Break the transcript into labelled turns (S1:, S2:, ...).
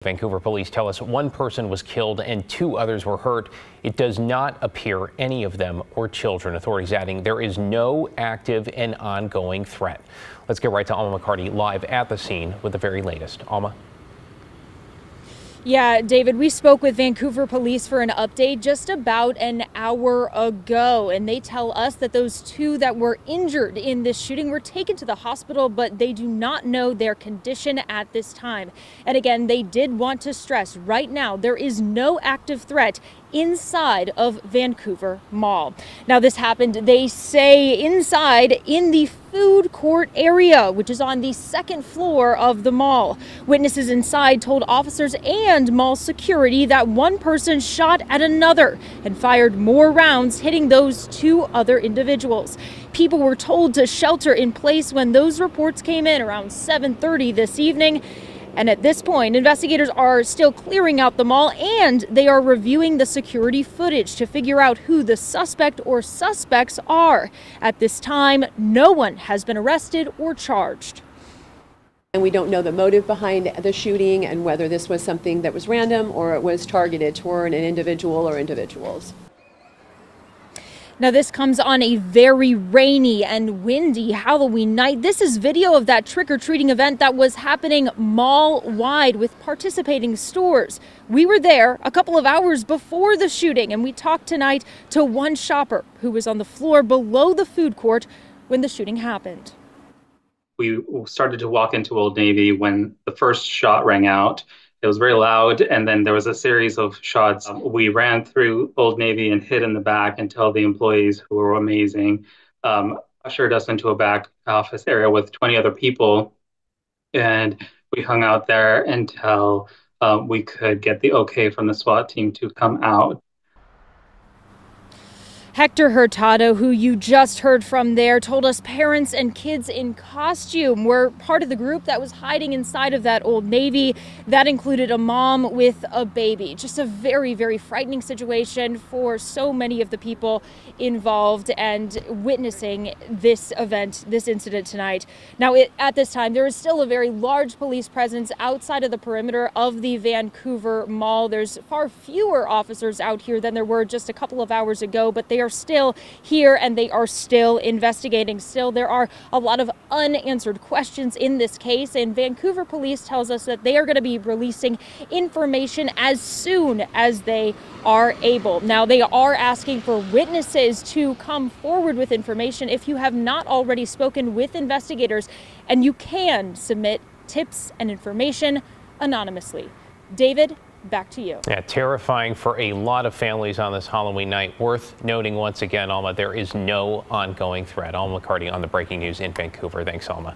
S1: Vancouver police tell us one person was killed and two others were hurt. It does not appear any of them were children. Authorities adding there is no active and ongoing threat. Let's get right to Alma McCarty live at the scene with the very latest. Alma.
S2: Yeah, David, we spoke with Vancouver police for an update just about an hour ago, and they tell us that those two that were injured in this shooting were taken to the hospital, but they do not know their condition at this time. And again, they did want to stress right now there is no active threat inside of Vancouver Mall. Now, this happened, they say, inside in the food court area, which is on the second floor of the mall. Witnesses inside told officers and mall security that one person shot at another and fired more rounds, hitting those two other individuals. People were told to shelter in place when those reports came in around 7:30 this evening. And at this point, investigators are still clearing out the mall and they are reviewing the security footage to figure out who the suspect or suspects are. At this time, no one has been arrested or charged.
S3: And we don't know the motive behind the shooting and whether this was something that was random or it was targeted toward an individual or individuals.
S2: Now, this comes on a very rainy and windy Halloween night. This is video of that trick-or-treating event that was happening mall-wide with participating stores. We were there a couple of hours before the shooting, and we talked tonight to one shopper who was on the floor below the food court when the shooting happened.
S4: We started to walk into Old Navy when the first shot rang out. It was very loud, and then there was a series of shots. We ran through Old Navy and hid in the back until the employees, who were amazing, ushered us into a back office area with 20 other people. And we hung out there until we could get the okay from the SWAT team to come out.
S2: Hector Hurtado, who you just heard from there, told us parents and kids in costume were part of the group that was hiding inside of that Old Navy. That included a mom with a baby. Just a very, very frightening situation for so many of the people involved and witnessing this event, this incident tonight. Now, at this time, there is still a very large police presence outside of the perimeter of the Vancouver Mall. There's far fewer officers out here than there were just a couple of hours ago, but they are still here and they are still investigating. Still, there are a lot of unanswered questions in this case, and Vancouver police tells us that they are going to be releasing information as soon as they are able. Now, they are asking for witnesses to come forward with information if you have not already spoken with investigators, and you can submit tips and information anonymously. David, back to you.
S1: Yeah, terrifying for a lot of families on this Halloween night. Worth noting once again, Alma, there is no ongoing threat. Alma McCarty on the breaking news in Vancouver. Thanks, Alma.